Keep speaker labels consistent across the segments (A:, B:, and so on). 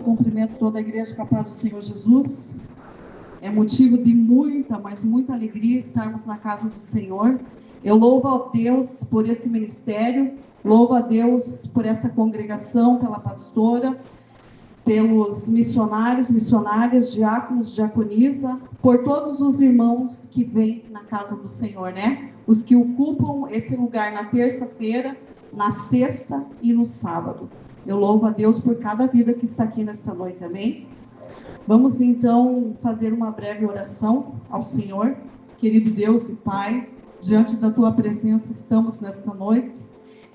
A: Cumprimento toda a igreja com a paz do Senhor Jesus. É motivo de muita, mas muita alegria estarmos na casa do Senhor. Eu louvo a Deus por esse ministério, louvo a Deus por essa congregação, pela pastora, pelos missionários, missionárias, diáconos, diaconisa, por todos os irmãos que vêm na casa do Senhor, né? Os que ocupam esse lugar na terça-feira, na sexta e no sábado. Eu louvo a Deus por cada vida que está aqui nesta noite, amém? Vamos então fazer uma breve oração ao Senhor. Querido Deus e Pai, diante da Tua presença estamos nesta noite.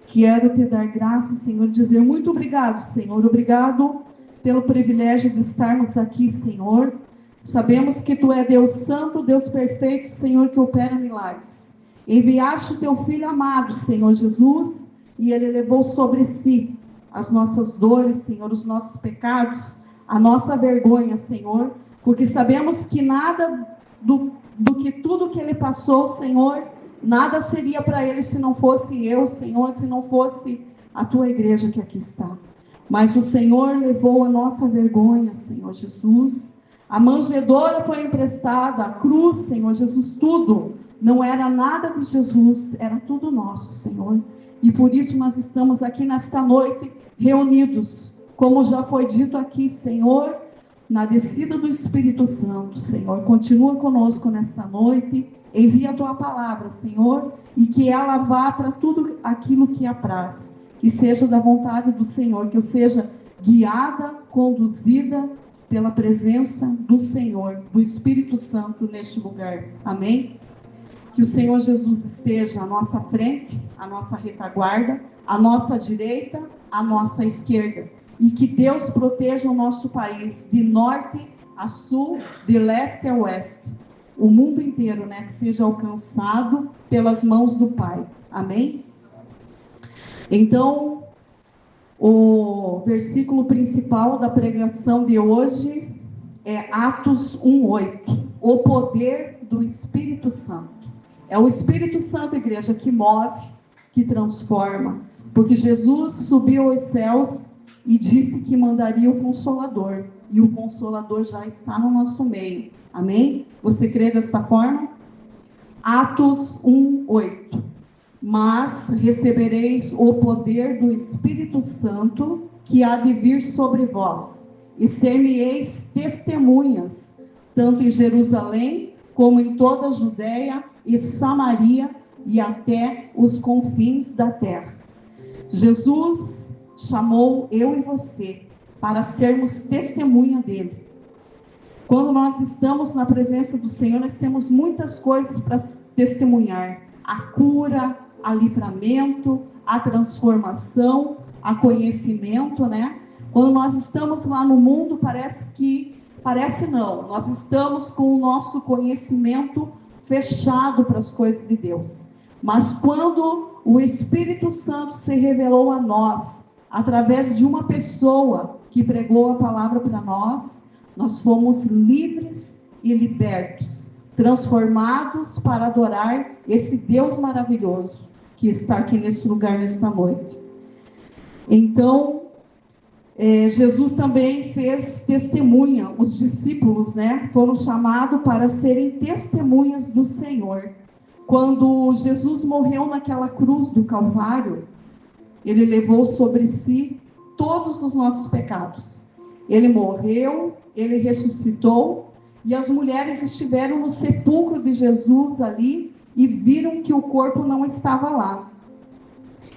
A: Quero Te dar graças, Senhor, dizer muito obrigado, Senhor. Obrigado pelo privilégio de estarmos aqui, Senhor. Sabemos que Tu é Deus Santo, Deus perfeito, Senhor, que opera milagres. Enviaste o Teu Filho amado, Senhor Jesus, e Ele levou sobre si as nossas dores, Senhor, os nossos pecados, a nossa vergonha, Senhor, porque sabemos que nada do que tudo que Ele passou, Senhor, nada seria para Ele se não fosse eu, Senhor, se não fosse a Tua igreja que aqui está. Mas o Senhor levou a nossa vergonha, Senhor Jesus. A manjedoura foi emprestada, a cruz, Senhor Jesus, tudo. Não era nada de Jesus, era tudo nosso, Senhor. E por isso nós estamos aqui nesta noite reunidos, como já foi dito aqui, Senhor, na descida do Espírito Santo, Senhor. Continua conosco nesta noite, envia a Tua palavra, Senhor, e que ela vá para tudo aquilo que apraz, que seja da vontade do Senhor, que eu seja guiada, conduzida pela presença do Senhor, do Espírito Santo neste lugar, amém? Que o Senhor Jesus esteja à nossa frente, à nossa retaguarda, à nossa direita, à nossa esquerda. E que Deus proteja o nosso país de norte a sul, de leste a oeste. O mundo inteiro, né? Que seja alcançado pelas mãos do Pai. Amém? Então, o versículo principal da pregação de hoje é Atos 1:8. O poder do Espírito Santo. É o Espírito Santo, igreja, que move, que transforma. Porque Jesus subiu aos céus e disse que mandaria o Consolador. E o Consolador já está no nosso meio. Amém? Você crê desta forma? Atos 1:8. Mas recebereis o poder do Espírito Santo que há de vir sobre vós. E ser-me-eis testemunhas, tanto em Jerusalém, como em toda a Judéia e Samaria e até os confins da terra. Jesus chamou eu e você para sermos testemunha dele. Quando nós estamos na presença do Senhor, nós temos muitas coisas para testemunhar. A cura, a livramento, a transformação, a conhecimento, né? Quando nós estamos lá no mundo, parece não, nós estamos com o nosso conhecimento fechado para as coisas de Deus. Mas quando o Espírito Santo se revelou a nós, através de uma pessoa que pregou a palavra para nós, nós fomos livres e libertos, transformados para adorar esse Deus maravilhoso que está aqui nesse lugar, nesta noite. Então, Jesus também fez testemunha, os discípulos, né, foram chamados para serem testemunhas do Senhor. Quando Jesus morreu naquela cruz do Calvário, Ele levou sobre si todos os nossos pecados. Ele morreu, Ele ressuscitou, e as mulheres estiveram no sepulcro de Jesus ali e viram que o corpo não estava lá.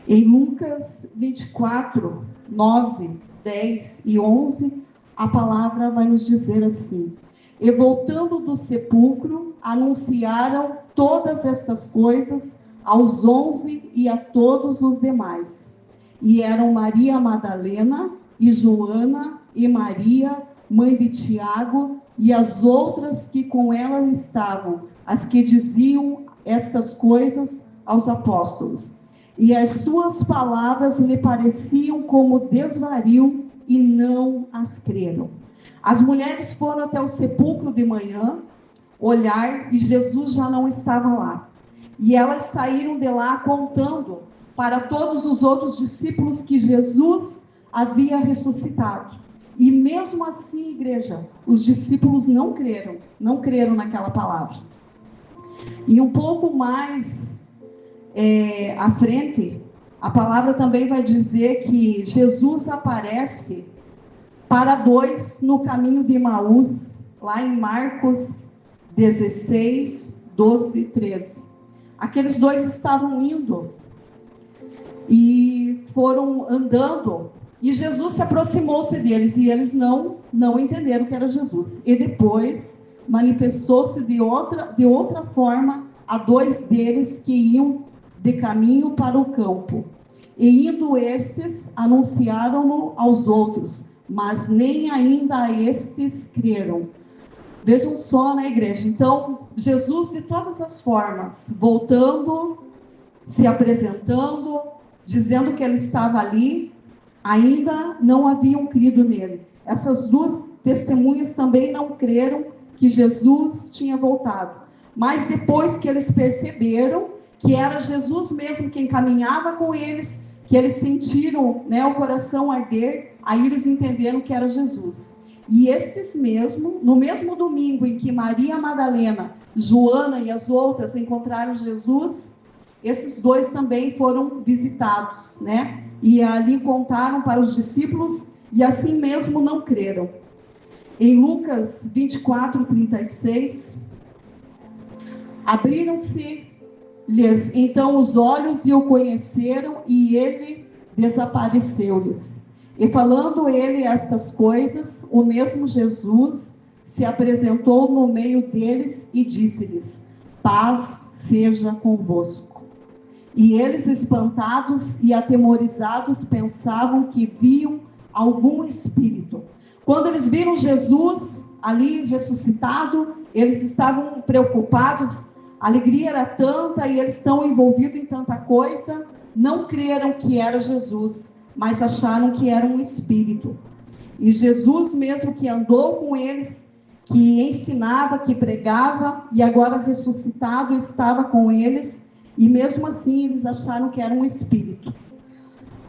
A: Em Lucas 24, 9, 10 e 11, a palavra vai nos dizer assim: e voltando do sepulcro, anunciaram todas estas coisas aos 11 e a todos os demais. E eram Maria Madalena, e Joana, e Maria, mãe de Tiago, e as outras que com ela estavam, as que diziam estas coisas aos apóstolos. E as suas palavras lhe pareciam como desvario, e não as creram. As mulheres foram até o sepulcro de manhã, olhar, e Jesus já não estava lá. E elas saíram de lá contando para todos os outros discípulos que Jesus havia ressuscitado. E mesmo assim, igreja, os discípulos não creram naquela palavra. E um pouco mais à frente, a palavra também vai dizer que Jesus aparece para dois no caminho de Emaús, lá em Marcos 16, 12 e 13. Aqueles dois estavam indo e foram andando, e Jesus se aproximou-se deles, e eles não entenderam que era Jesus. E depois manifestou-se de outra forma a dois deles que iam de caminho para o campo. E indo estes, anunciaram-no aos outros, mas nem ainda a estes creram. Vejam só, né, igreja? Então, Jesus, de todas as formas, voltando, se apresentando, dizendo que ele estava ali, ainda não haviam crido nele. Essas duas testemunhas também não creram que Jesus tinha voltado. Mas depois que eles perceberam que era Jesus mesmo quem caminhava com eles, que eles sentiram, né, o coração arder, aí eles entenderam que era Jesus. E estes mesmo, no mesmo domingo em que Maria Madalena, Joana e as outras encontraram Jesus, esses dois também foram visitados, né? E ali contaram para os discípulos, e assim mesmo não creram. Em Lucas 24, 36, abriram-se-lhes então os olhos e o conheceram, e ele desapareceu-lhes. E falando ele estas coisas, o mesmo Jesus se apresentou no meio deles e disse-lhes: paz seja convosco. E eles, espantados e atemorizados, pensavam que viam algum espírito. Quando eles viram Jesus ali ressuscitado, eles estavam preocupados, a alegria era tanta e eles estão envolvidos em tanta coisa, não creram que era Jesus, mas acharam que era um espírito. E Jesus mesmo, que andou com eles, que ensinava, que pregava, e agora ressuscitado estava com eles, e mesmo assim eles acharam que era um espírito.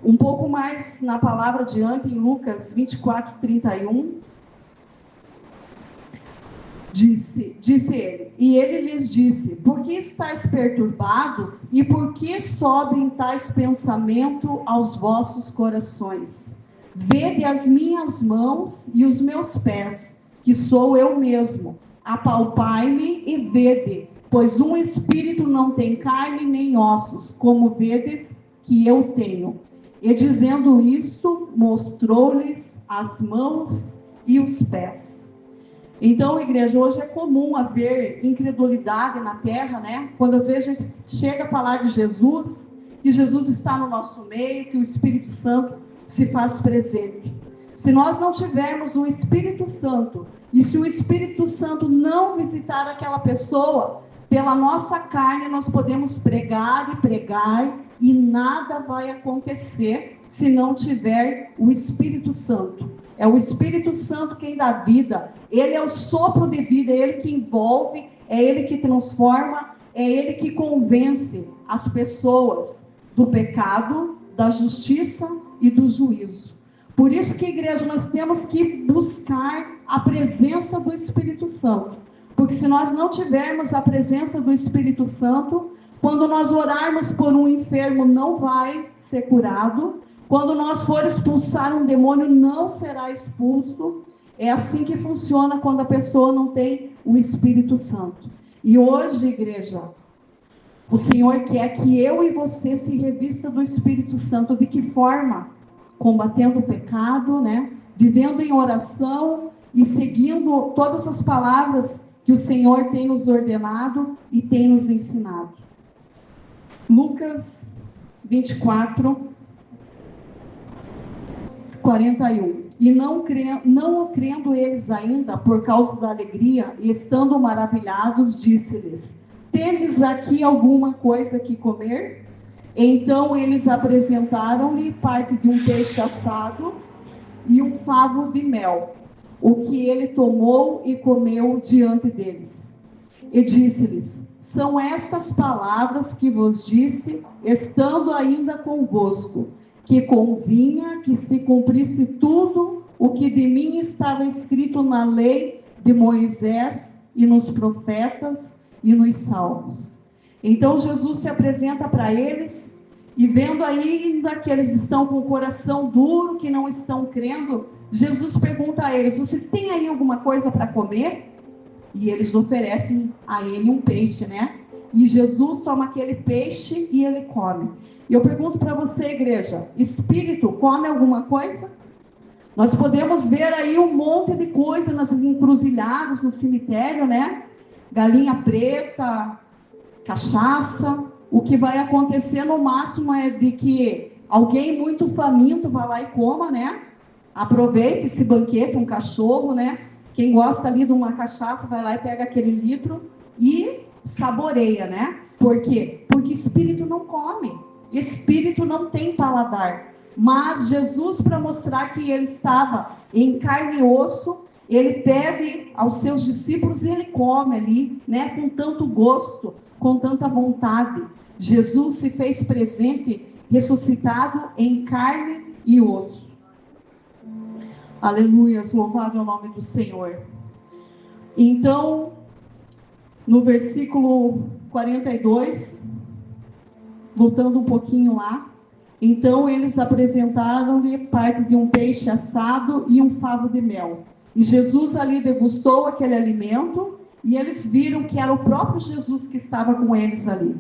A: Um pouco mais na palavra adiante, em Lucas 24, 31, disse ele, e ele lhes disse: por que estáis perturbados, e por que sobem tais pensamentos aos vossos corações? Vede as minhas mãos e os meus pés, que sou eu mesmo. Apalpai-me e vede, pois um espírito não tem carne nem ossos, como vedes que eu tenho. E dizendo isto, mostrou-lhes as mãos e os pés. Então, igreja, hoje é comum haver incredulidade na terra, né? Quando às vezes a gente chega a falar de Jesus, que Jesus está no nosso meio, que o Espírito Santo se faz presente. Se nós não tivermos o Espírito Santo, e se o Espírito Santo não visitar aquela pessoa, pela nossa carne nós podemos pregar, e nada vai acontecer se não tiver o Espírito Santo. É o Espírito Santo quem dá vida, ele é o sopro de vida, é ele que envolve, é ele que transforma, é ele que convence as pessoas do pecado, da justiça e do juízo. Por isso que, igreja, nós temos que buscar a presença do Espírito Santo, porque se nós não tivermos a presença do Espírito Santo, quando nós orarmos por um enfermo, não vai ser curado. Quando nós for expulsar um demônio, não será expulso. É assim que funciona quando a pessoa não tem o Espírito Santo. E hoje, igreja, o Senhor quer que eu e você se revista do Espírito Santo. De que forma? Combatendo o pecado, né? Vivendo em oração e seguindo todas as palavras que o Senhor tem nos ordenado e tem nos ensinado. Lucas 24, 41. E não crendo eles ainda, por causa da alegria, e estando maravilhados, disse-lhes: tendes aqui alguma coisa que comer? Então eles apresentaram-lhe parte de um peixe assado e um favo de mel, o que ele tomou e comeu diante deles. E disse-lhes: são estas palavras que vos disse, estando ainda convosco, que convinha que se cumprisse tudo o que de mim estava escrito na lei de Moisés e nos profetas e nos salmos. Então Jesus se apresenta para eles, e vendo ainda que eles estão com o coração duro, que não estão crendo, Jesus pergunta a eles: vocês têm aí alguma coisa para comer? E eles oferecem a ele um peixe, né? E Jesus toma aquele peixe e ele come. E eu pergunto para você, igreja, espírito come alguma coisa? Nós podemos ver aí um monte de coisa nas encruzilhadas, no cemitério, né? Galinha preta, cachaça. O que vai acontecer no máximo é de que alguém muito faminto vá lá e coma, né? Aproveite esse banquete, um cachorro, né? Quem gosta ali de uma cachaça vai lá e pega aquele litro e saboreia, né? Por quê? Porque espírito não come, espírito não tem paladar. Mas Jesus, para mostrar que ele estava em carne e osso, ele pede aos seus discípulos e ele come ali, né? Com tanto gosto, com tanta vontade. Jesus se fez presente, ressuscitado em carne e osso. Aleluias, louvado é o nome do Senhor. Então, no versículo 42, voltando um pouquinho lá, então eles apresentaram-lhe parte de um peixe assado e um favo de mel. E Jesus ali degustou aquele alimento, e eles viram que era o próprio Jesus que estava com eles ali.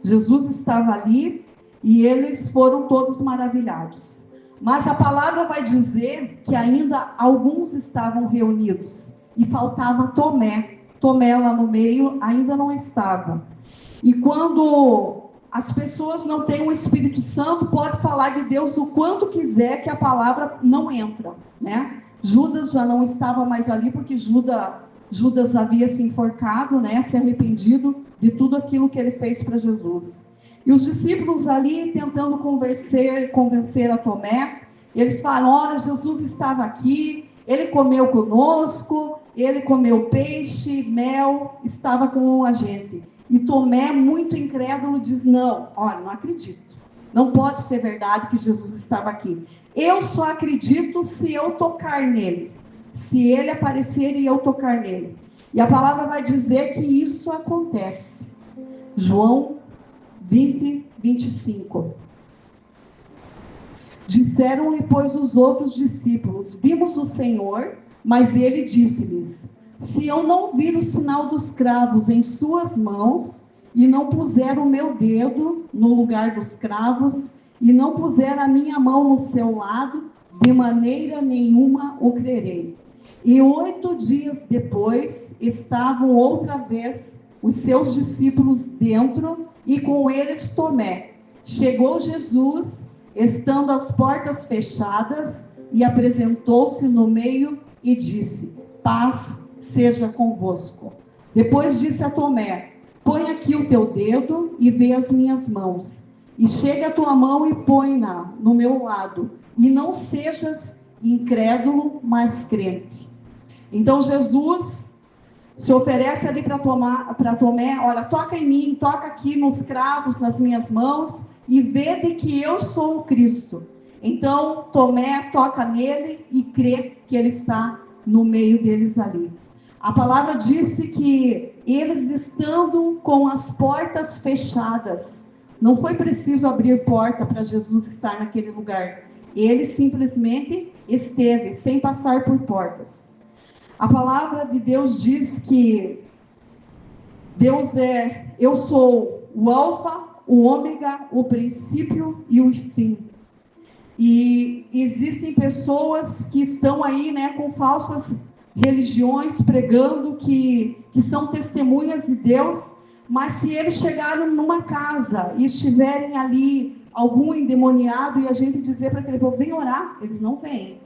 A: Jesus estava ali, e eles foram todos maravilhados. Mas a palavra vai dizer que ainda alguns estavam reunidos, e faltava Tomé. Tomé lá no meio ainda não estava. E quando as pessoas não têm o Espírito Santo, pode falar de Deus o quanto quiser, que a palavra não entra, né? Judas já não estava mais ali, porque Judas havia se enforcado, né? Se arrependido de tudo aquilo que ele fez para Jesus. E os discípulos ali tentando convencer a Tomé, eles falam: olha, Jesus estava aqui, ele comeu conosco, ele comeu peixe, mel, estava com a gente. E Tomé, muito incrédulo, diz: não, olha, não acredito. Não pode ser verdade que Jesus estava aqui. Eu só acredito se eu tocar nele. Se ele aparecer e eu tocar nele. E a palavra vai dizer que isso acontece. João 20, 25. Disseram-lhe, pois, os outros discípulos: vimos o Senhor, mas ele disse-lhes: se eu não vir o sinal dos cravos em suas mãos, e não puser o meu dedo no lugar dos cravos, e não puser a minha mão no seu lado, de maneira nenhuma o crerei. E 8 dias depois, estavam outra vez os seus discípulos dentro, e com eles Tomé. Chegou Jesus, estando as portas fechadas, e apresentou-se no meio e disse: paz seja convosco. Depois disse a Tomé: põe aqui o teu dedo e vê as minhas mãos, e chega a tua mão e põe-na no meu lado, e não sejas incrédulo, mas crente. Então Jesus se oferece ali para Tomé: olha, toca em mim, toca aqui nos cravos, nas minhas mãos, e vê de que eu sou o Cristo. Então Tomé toca nele e crê que ele está no meio deles ali. A palavra disse que eles, estando com as portas fechadas, não foi preciso abrir porta para Jesus estar naquele lugar. Ele simplesmente esteve, sem passar por portas. A palavra de Deus diz que Deus é: eu sou o alfa, o ômega, o princípio e o fim. E existem pessoas que estão aí, né, com falsas religiões, pregando que são testemunhas de Deus, mas se eles chegarem numa casa e estiverem ali algum endemoniado, e a gente dizer para aquele povo: vem orar, eles não vêm.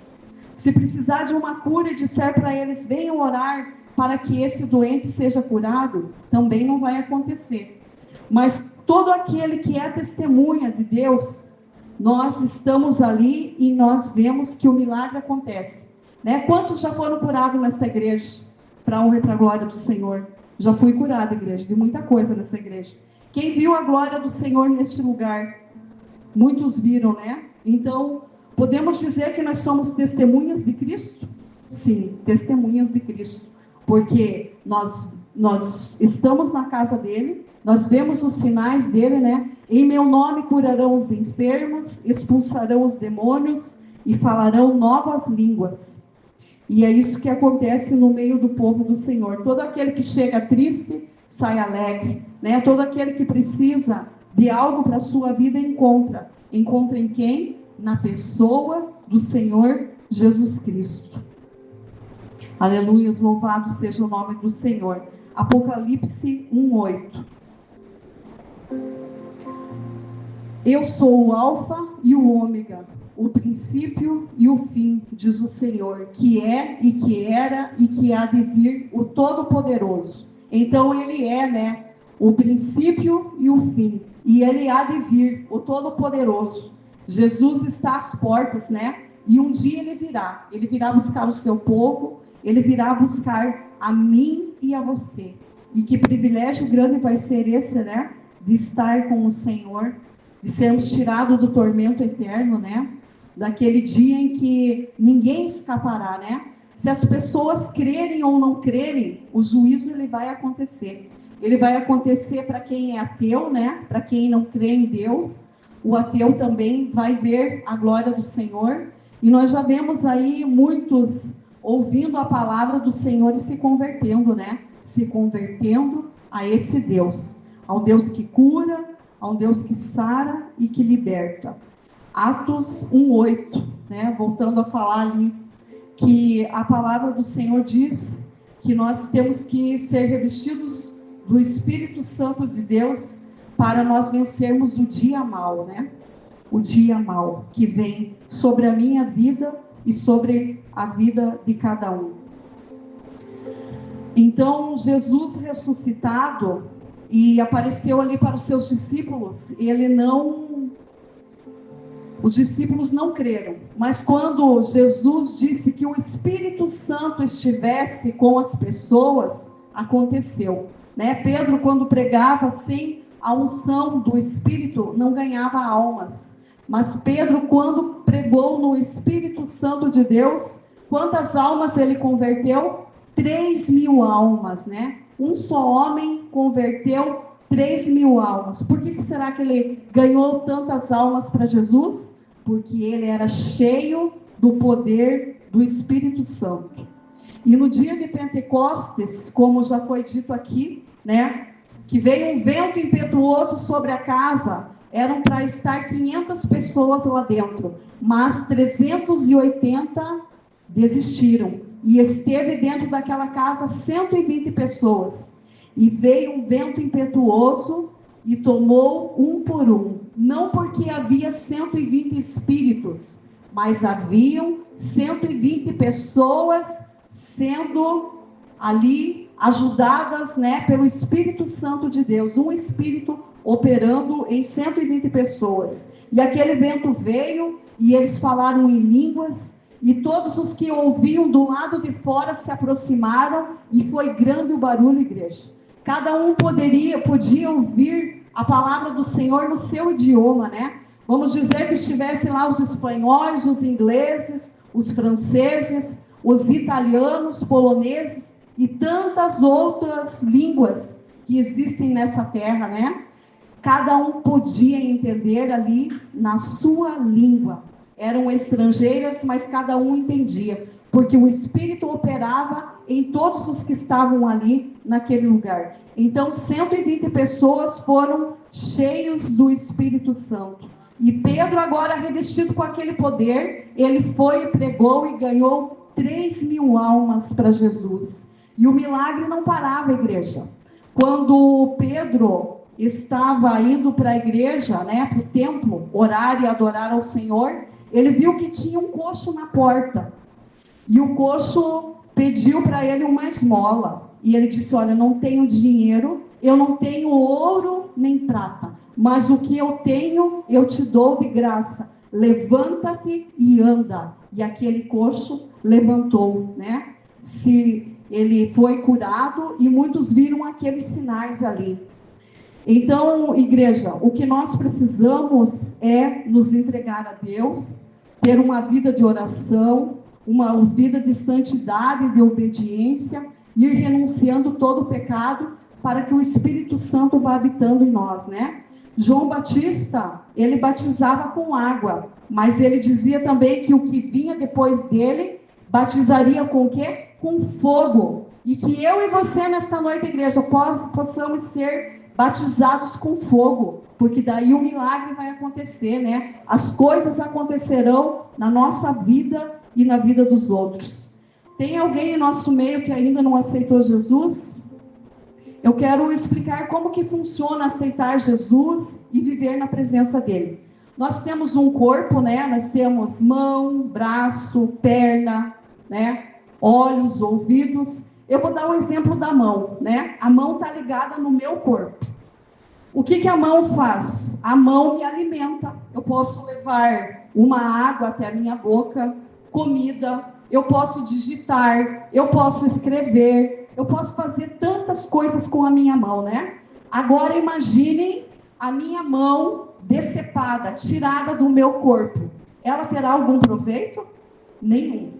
A: Se precisar de uma cura e disser para eles: venham orar para que esse doente seja curado, também não vai acontecer. Mas todo aquele que é testemunha de Deus, nós estamos ali e nós vemos que o milagre acontece, né? Quantos já foram curados nesta igreja? Para a honra e para a glória do Senhor. Já fui curada, igreja, de muita coisa nessa igreja. Quem viu a glória do Senhor neste lugar? Muitos viram, né? Então, Podemos dizer que nós somos testemunhas de Cristo? Sim, testemunhas de Cristo, porque nós estamos na casa dele, nós vemos os sinais dele, né? Em meu nome curarão os enfermos, expulsarão os demônios e falarão novas línguas. E é isso que acontece no meio do povo do Senhor. Todo aquele que chega triste, sai alegre, né? Todo aquele que precisa de algo para a sua vida, encontra. Encontra em quem? Na pessoa do Senhor Jesus Cristo. Aleluia, louvado seja o nome do Senhor. Apocalipse 1:8. Eu sou o Alfa e o Ômega, o princípio e o fim, diz o Senhor, que é e que era e que há de vir, o Todo-Poderoso. Então ele é, né, o princípio e o fim, e ele há de vir, o Todo-Poderoso. Jesus está às portas, né? E um dia ele virá buscar o seu povo, ele virá buscar a mim e a você. E que privilégio grande vai ser esse, né? De estar com o Senhor, de sermos tirados do tormento eterno, né? Daquele dia em que ninguém escapará, né? Se as pessoas crerem ou não crerem, o juízo ele vai acontecer. Ele vai acontecer para quem é ateu, né? Para quem não crê em Deus. O ateu também vai ver a glória do Senhor. E nós já vemos aí muitos ouvindo a palavra do Senhor e se convertendo, né? Se convertendo a esse Deus. Ao Deus que cura, ao Deus que sara e que liberta. Atos 1:8, né? Voltando a falar ali, que a palavra do Senhor diz que nós temos que ser revestidos do Espírito Santo de Deus para nós vencermos o dia mau, né? O dia mau que vem sobre a minha vida e sobre a vida de cada um. Então, Jesus ressuscitado e apareceu ali para os seus discípulos, os discípulos não creram, mas quando Jesus disse que o Espírito Santo estivesse com as pessoas, aconteceu, né? Pedro, quando pregava sem a unção do Espírito, não ganhava almas, mas Pedro, quando pregou no Espírito Santo de Deus, quantas almas ele converteu? 3.000 almas, né? Um só homem converteu 3.000 almas. Por que será que ele ganhou tantas almas para Jesus? Porque ele era cheio do poder do Espírito Santo. E no dia de Pentecostes, como já foi dito aqui, né, que veio um vento impetuoso sobre a casa, eram para estar 500 pessoas lá dentro, mas 380 desistiram. E esteve dentro daquela casa 120 pessoas. E veio um vento impetuoso e tomou um por um. Não porque havia 120 espíritos, mas haviam 120 pessoas sendo ali ajudadas, né, pelo Espírito Santo de Deus. Um Espírito operando em 120 pessoas. E aquele vento veio e eles falaram em línguas. E todos os que ouviam do lado de fora se aproximaram e foi grande o barulho, igreja. Cada um podia ouvir a palavra do Senhor no seu idioma, né? Vamos dizer que estivessem lá os espanhóis, os ingleses, os franceses, os italianos, poloneses e tantas outras línguas que existem nessa terra, né? Cada um podia entender ali na sua língua. Eram estrangeiras, mas cada um entendia, porque o Espírito operava em todos os que estavam ali naquele lugar. Então, 120 pessoas foram cheios do Espírito Santo. E Pedro, agora revestido com aquele poder, ele foi, pregou e ganhou 3.000 almas para Jesus. E o milagre não parava, igreja. Quando Pedro estava indo para a igreja, né, para o templo, orar e adorar ao Senhor, ele viu que tinha um coxo na porta. E o coxo pediu para ele uma esmola. E ele disse: olha, não tenho dinheiro, eu não tenho ouro nem prata, mas o que eu tenho, eu te dou de graça. Levanta-te e anda. E aquele coxo levantou, né? Ele foi curado e muitos viram aqueles sinais ali. Então, igreja, o que nós precisamos é nos entregar a Deus, ter uma vida de oração, uma vida de santidade e de obediência, ir renunciando todo o pecado para que o Espírito Santo vá habitando em nós, né? João Batista, ele batizava com água, mas ele dizia também que o que vinha depois dele batizaria com o quê? Com fogo. E que eu e você nesta noite, igreja, possamos ser batizados com fogo, porque daí o milagre vai acontecer, né? As coisas acontecerão na nossa vida e na vida dos outros. Tem alguém em nosso meio que ainda não aceitou Jesus? Eu quero explicar como que funciona aceitar Jesus e viver na presença dele. Nós temos um corpo, né? Nós temos mão, braço, perna, né? Olhos, ouvidos. Eu vou dar um exemplo da mão, né? A mão está ligada no meu corpo. O que a mão faz? A mão me alimenta. Eu posso levar uma água até a minha boca, comida, eu posso digitar, eu posso escrever, eu posso fazer tantas coisas com a minha mão, né? Agora imaginem a minha mão decepada, tirada do meu corpo. Ela terá algum proveito? Nenhum.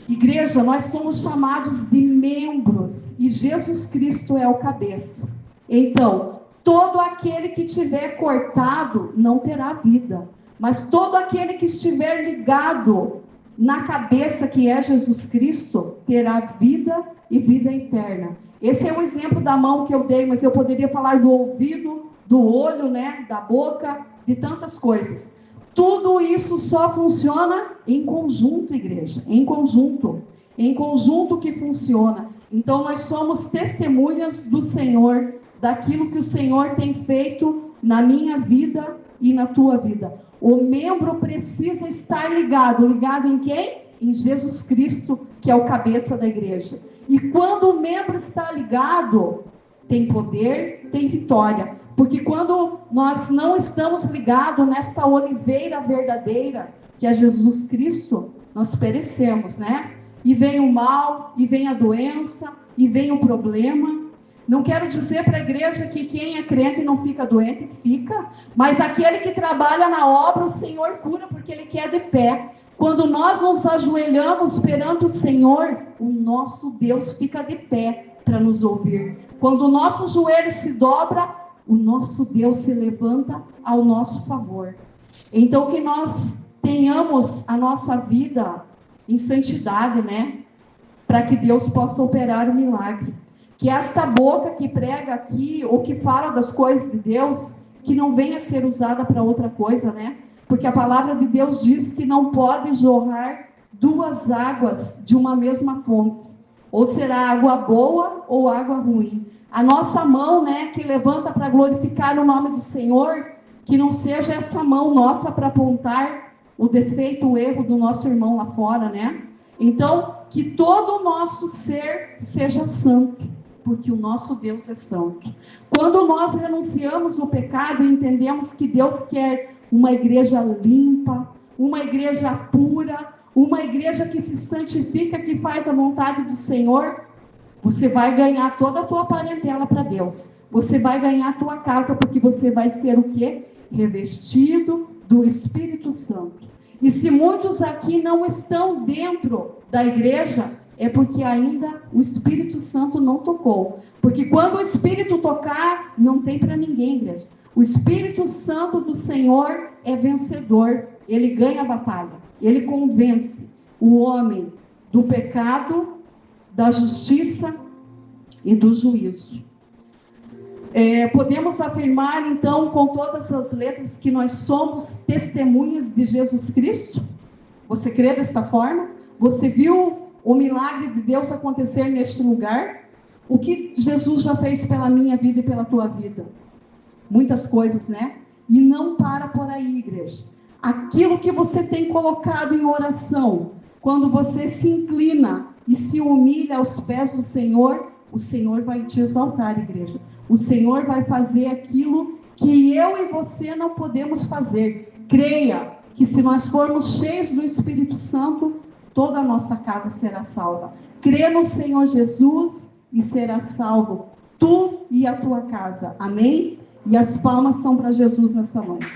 A: Igreja, nós somos chamados de membros e Jesus Cristo é o cabeça. Então, todo aquele que tiver cortado não terá vida, mas todo aquele que estiver ligado na cabeça que é Jesus Cristo terá vida e vida eterna. Esse é o exemplo da mão que eu dei, mas eu poderia falar do ouvido, do olho, né, da boca, de tantas coisas. Tudo isso só funciona em conjunto, igreja, em conjunto que funciona. Então nós somos testemunhas do Senhor, daquilo que o Senhor tem feito na minha vida e na tua vida. O membro precisa estar ligado em quem? Em Jesus Cristo, que é o cabeça da igreja. E quando o membro está ligado, tem poder, tem vitória. Porque quando nós não estamos ligados nesta oliveira verdadeira, que é Jesus Cristo, nós perecemos, né? E vem o mal, e vem a doença, e vem o problema. Não quero dizer para a igreja que quem é crente não fica doente, fica. Mas aquele que trabalha na obra, o Senhor cura, porque Ele quer de pé. Quando nós nos ajoelhamos perante o Senhor, o nosso Deus fica de pé para nos ouvir. Quando o nosso joelho se dobra, o nosso Deus se levanta ao nosso favor. Então que nós tenhamos a nossa vida em santidade, né? Para que Deus possa operar o milagre. Que esta boca que prega aqui, ou que fala das coisas de Deus, que não venha a ser usada para outra coisa, né? Porque a palavra de Deus diz que não pode jorrar duas águas de uma mesma fonte. Ou será água boa ou água ruim. A nossa mão, né, que levanta para glorificar o nome do Senhor, que não seja essa mão nossa para apontar o defeito, o erro do nosso irmão lá fora, né? Então, que todo o nosso ser seja santo, porque o nosso Deus é santo. Quando nós renunciamos o pecado e entendemos que Deus quer uma igreja limpa, uma igreja pura, uma igreja que se santifica, que faz a vontade do Senhor, você vai ganhar toda a tua parentela para Deus. Você vai ganhar a tua casa, porque você vai ser o quê? Revestido do Espírito Santo. E se muitos aqui não estão dentro da igreja, é porque ainda o Espírito Santo não tocou. Porque quando o Espírito tocar, não tem para ninguém, igreja. O Espírito Santo do Senhor é vencedor. Ele ganha a batalha. Ele convence o homem do pecado, da justiça e do juízo. Podemos afirmar, então, com todas as letras, que nós somos testemunhas de Jesus Cristo? Você crê desta forma? Você viu o milagre de Deus acontecer neste lugar? O que Jesus já fez pela minha vida e pela tua vida? Muitas coisas, né? E não para por aí, igreja. Aquilo que você tem colocado em oração, quando você se inclina e se humilha aos pés do Senhor, o Senhor vai te exaltar, igreja. O Senhor vai fazer aquilo que eu e você não podemos fazer. Creia que se nós formos cheios do Espírito Santo, toda a nossa casa será salva. Crê no Senhor Jesus e será salvo, tu e a tua casa. Amém? E as palmas são para Jesus nessa noite.